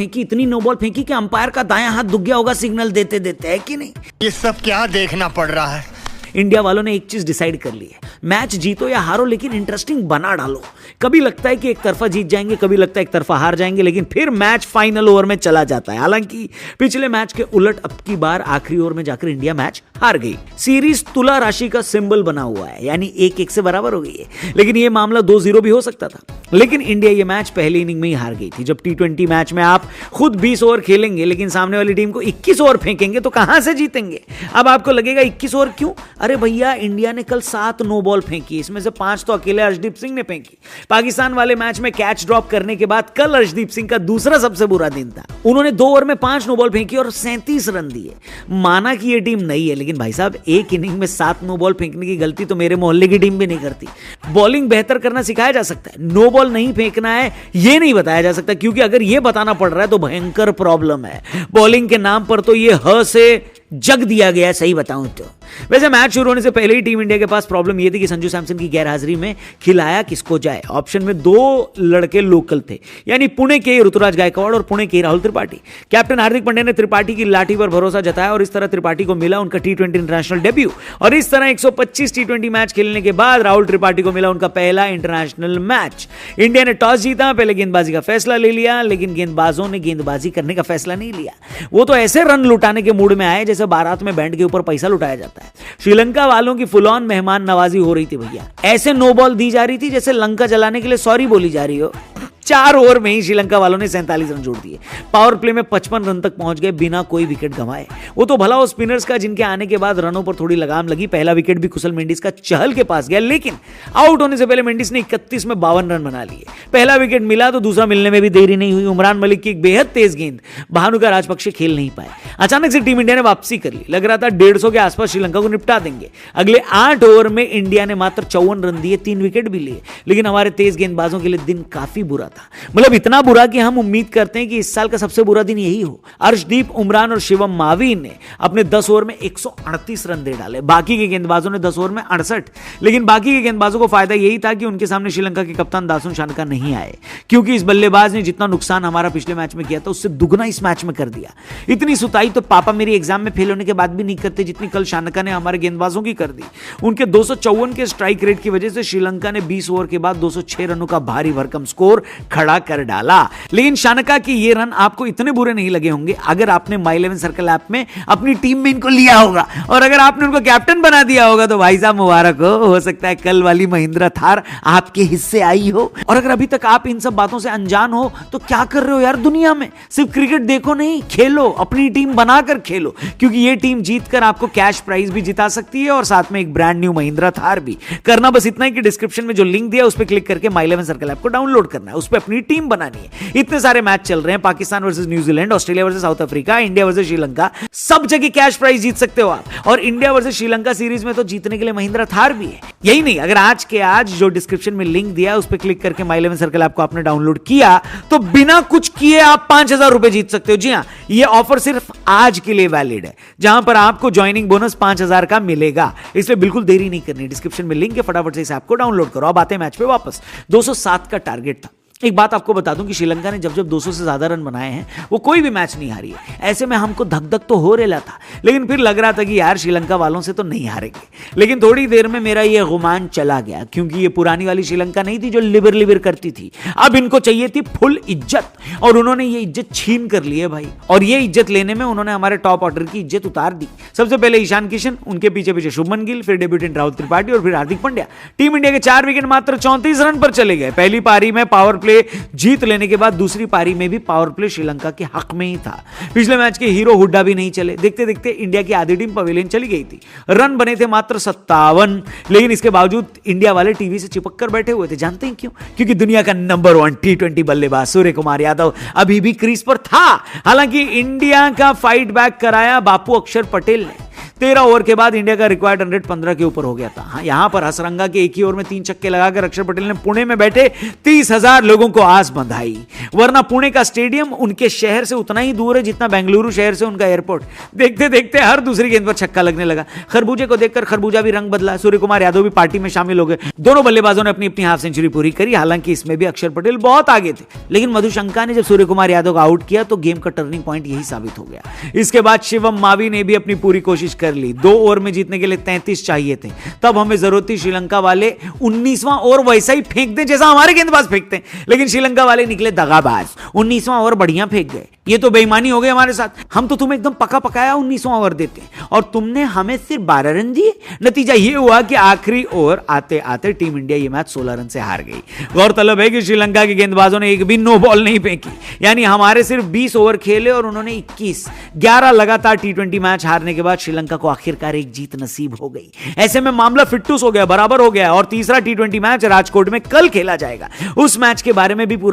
फेंकी, इतनी no ball फेंकी कि अंपायर का दायां हाथ दुख गया होगा सिग्नल देते देते, है कि नहीं? ये सब क्या देखना पड़ रहा है? इंडिया वालों ने एक चीज डिसाइड कर ली है, मैच जीतो या हारो लेकिन इंटरेस्टिंग बना डालो। कभी लगता है कि एक तरफा जीत जाएंगे, कभी लगता है एक तरफा हार जाएंगे, लेकिन फिर मैच फाइनल ओवर में चला जाता है। हालांकि पिछले मैच के उलट अब की बार आखिरी ओवर में जाकर इंडिया मैच हार गई। सीरीज तुला राशि का सिंबल बना हुआ है, यानी 1-1 से बराबर हो गई है, लेकिन यह मामला 2-0 भी हो सकता था। लेकिन इंडिया ये मैच पहली इनिंग में ही हार गई थी। जब T20 मैच में आप खुद 20 ओवर खेलेंगे लेकिन सामने वाली टीम को 21 ओवर फेंकेंगे तो कहां से जीतेंगे? अब आपको लगेगा 21 ओवर क्यों? अरे भैया, इंडिया ने कल 7 नो बॉल फेंकी, इसमें से 5 तो अकेले अर्शदीप सिंह ने फेंकी। पाकिस्तान वाले मैच में कैच ड्रॉप करने के बाद कल अर्शदीप सिंह का दूसरा सबसे बुरा दिन था। उन्होंने 2 ओवर में 5 नो बॉल फेंकी और 37 रन दिए। माना कि ये टीम नहीं है, लेकिन भाई साहब, एक इनिंग में 7 नो बॉल फेंकने की गलती तो मेरे मोहल्ले की टीम भी नहीं करती। बॉलिंग बेहतर करना सिखाया जा सकता है, नो बॉल नहीं फेंकना है ये नहीं बताया जा सकता, क्योंकि अगर ये बताना पड़ रहा है तो भयंकर प्रॉब्लम है। बॉलिंग के नाम पर तो ये ह से जग दिया गया, सही बताऊं तो। वैसे मैच शुरू होने से पहले ही टीम इंडिया के पास प्रॉब्लम यह थी कि संजू सैमसन की गैरहाजिरी में खिलाया किसको जाए। ऑप्शन में 2 लड़के लोकल थे, यानी पुणे के ऋतुराज गायकवाड़ और पुणे के राहुल त्रिपाठी। कैप्टन हार्दिक पांड्या ने त्रिपाठी की लाठी पर भरोसा जताया और इस तरह त्रिपाठी को मिला उनका T20 इंटरनेशनल डेब्यू। और इस तरह 125 T20 मैच खेलने के बाद राहुल त्रिपाठी को मिला उनका पहला इंटरनेशनल मैच। इंडिया ने टॉस जीता, पहले गेंदबाजी का फैसला ले लिया, लेकिन गेंदबाजों ने गेंदबाजी करने का फैसला नहीं लिया। वो तो ऐसे रन लुटाने के मूड में आए जैसे बारात में बैंड के ऊपर पैसा लुटाया जाता है। श्रीलंका वालों की फुल ऑन मेहमान नवाजी हो रही थी भैया। ऐसे नो बॉल दी जा रही थी जैसे लंका जलाने के लिए सॉरी बोली जा रही हो। 4 ओवर में ही श्रीलंका वालों ने 47 रन जोड़ दिए। पावर प्ले में 55 रन तक पहुंच गए बिना कोई विकेट गंवाए। वो तो भला हो स्पिनर्स का, जिनके आने के बाद रनों पर थोड़ी लगाम लगी। पहला विकेट भी कुशल मेंडिस का चहल के पास गया, लेकिन आउट होने से पहले मेंडिस ने 31 में 52 रन बना लिए। पहला विकेट मिला तो दूसरा मिलने में भी देरी नहीं हुई। उमरान मलिक की एक बेहद तेज गेंद भानुका राजपक्षे खेल नहीं पाए। अचानक से टीम इंडिया ने वापसी कर ली। लग रहा था 150 के आसपास श्रीलंका को निपटा देंगे। अगले 8 ओवर में इंडिया ने मात्र 54 रन दिए, 3 विकेट भी लिए, लेकिन हमारे तेज गेंदबाजों के लिए दिन काफी बुरा था। मतलब इतना बुरा कि हम उम्मीद करते हैं कि इस साल का सबसे बुरा दिन यही हो। अर्शदीप, उमरान और शिवम मावी ने अपने 10 ओवर में 138 रन दे डाले। बाकी के गेंदबाजों ने 10 ओवर में 68, लेकिन बाकी के गेंदबाजों को फायदा यही था कि उनके सामने श्रीलंका के कप्तान दासुन शानका नहीं आए, क्योंकि इस बल्लेबाज ने जितना नुकसान हमारा पिछले मैच में किया था उससे दुगना इस मैच में कर दिया। इतनी सुताई तो पापा मेरी एग्जाम में फेल होने के बाद भी नहीं करते जितनी कल शानका ने हमारे गेंदबाजों की कर दी। उनके 254 के स्ट्राइक रेट की वजह से श्रीलंका ने 20 ओवर के बाद 206 रनों का भारी भरकम स्कोर खड़ा कर डाला। लेकिन शानका के ये रन आपको इतने बुरे नहीं लगे होंगे अगर आपने माई 11 सर्कल ऐप में अपनी टीम में इनको लिया होगा, और अगर आपने उनको कैप्टन बना दिया होगा तो भाई साहब मुबारक हो सकता है कल वाली महिंद्रा थार आपके हिस्से आई हो। और अगर अभी तक आप इन सब बातों से अनजान हो तो क्या कर रहे हो यार दुनिया में? सिर्फ क्रिकेट देखो नहीं, खेलो, अपनी टीम बनाकर खेलो, क्योंकि ये टीम जीतकर आपको कैश प्राइज भी जिता सकती है और साथ में एक ब्रांड न्यू महिंद्रा थार भी। करना बस इतना है कि डिस्क्रिप्शन में जो लिंक दिया उस पर क्लिक करके माई 11 सर्कल ऐप को डाउनलोड करना है, उस पर अपनी टीम बनानी है। इतने सारे मैच चल रहे हैं, Pakistan versus New Zealand, Australia versus south Africa, India versus Sri Lanka, सब जगह कैश प्राइज जीत सकते हो आप। और इंडिया वर्सेस श्रीलंका सीरीज में तो जीतने के लिए महिंद्रा थार भी है। यही नहीं, अगर आज के आज जो डिस्क्रिप्शन में लिंक दिया उस पर क्लिक करके माई 11 सर्कल ऐप को आपने डाउनलोड किया तो बिना कुछ किए आप 5000 रुपए जीत सकते हो। जी हां, यह ऑफर सिर्फ आज के लिए वैलिड है, जहां पर आपको ज्वाइनिंग बोनस 5000 का मिलेगा। इसलिए बिल्कुल देरी नहीं करनी, डिस्क्रिप्शन में लिंक है, फटाफट से इस ऐप को डाउनलोड करो। अब आते हैं मैच पे वापस। 207 का टारगेट था। एक बात आपको बता दूं कि श्रीलंका ने जब 200 से ज्यादा रन बनाए हैं वो कोई भी मैच नहीं हारी है। ऐसे में हमको धक धक तो हो रहा था, लेकिन फिर लग रहा था कि यार श्रीलंका वालों से तो नहीं हारेंगे। लेकिन थोड़ी देर में मेरा ये गुमान चला गया, क्योंकि ये पुरानी वाली श्रीलंका नहीं थी जो लिबर लिबर करती थी। अब इनको चाहिए थी फुल इज्जत, और उन्होंने ये इज्जत छीन कर ली है भाई। और ये इज्जत लेने में उन्होंने हमारे टॉप ऑर्डर की इज्जत उतार दी। सबसे पहले ईशान किशन, उनके पीछे पीछे शुभमन गिल, फिर डेब्यूटेंट राहुल त्रिपाठी और फिर हार्दिक पांड्या। टीम इंडिया के 4 विकेट मात्र 34 रन पर चले गए। पहली पारी में पावर प्ले जीत लेने के बाद दूसरी पारी में भी पावर प्ले श्रीलंका के हक में ही था। पिछले मैच के हीरो हुड्डा भी नहीं चले। देखते देखते इंडिया की आधी टीम पवेलियन चली गई थी। रन बने थे मात्र 57, लेकिन इसके बावजूद इंडिया वाले टीवी से चिपक कर बैठे हुए थे। जानते हैं क्यों? क्योंकि दुनिया का नंबर 1 T20 बल्लेबाज सूर्य कुमार यादव अभी भी क्रीज पर था। हालांकि इंडिया का फाइट बैक कराया बापू अक्षर पटेल ने। 13 ओवर के बाद इंडिया का रिक्वायर्ड रन रेट 15 के ऊपर हो गया था। हाँ, यहां पर हसरंगा के एक ही ओवर में 3 छक्के लगाकर अक्षर पटेल ने पुणे में बैठे 30,000 लोगों को आस बंधाई। वरना पुणे का स्टेडियम उनके शहर से उतना ही दूर है जितना बेंगलुरु शहर से उनका एयरपोर्ट। देखते देखते हर दूसरी गेंद पर छक्का लगने लगा। खरबूजे को देखकर खरबूजा भी रंग बदला। सूर्य कुमार यादव भी पार्टी में शामिल हो गए। दोनों बल्लेबाजों ने अपनी अपनी हाफ सेंचुरी पूरी करी। हालांकि इसमें भी अक्षर पटेल बहुत आगे थे, लेकिन मधुशंका ने जब सूर्य कुमार यादव को आउट किया तो गेम का टर्निंग पॉइंट यही साबित हो गया। इसके बाद शिवम मावी ने भी अपनी पूरी कोशिश कर ली। 2 ओवर में जीतने के लिए 33 चाहिए थे। तब हमें जरूरत थी श्रीलंका वाले 19वां ओवर वैसा ही फेंक दें जैसा हमारे गेंदबाज फेंकते हैं, लेकिन श्रीलंका वाले निकले दगाबाज। 19वां ओवर बढ़िया फेंक गए। ये तो बेईमानी हो गई हमारे साथ। हम तो तुम्हें एकदम पका पकाया 19वां ओवर देते और तुमने हमें सिर्फ 12 रन दिए। नतीजा ये हुआ कि आखिरी ओवर आते आते टीम इंडिया ये मैच 16 रन से हार गई। गौरतलब है कि श्रीलंका के गेंदबाजों ने एक भी नो बॉल नहीं फेंकी, यानी हमारे सिर्फ 20 ओवर खेले और उन्होंने 21। 11 लगातार टी20 मैच हारने के बाद श्रीलंका को आखिरकार एक जीत नसीब हो गई। ऐसे में मामला फिट्टूस हो गया, बराबर हो गया और तीसरा टी20 मैच राजकोट में कल खेला जाएगा। उस मैच के बारे में भी पूरा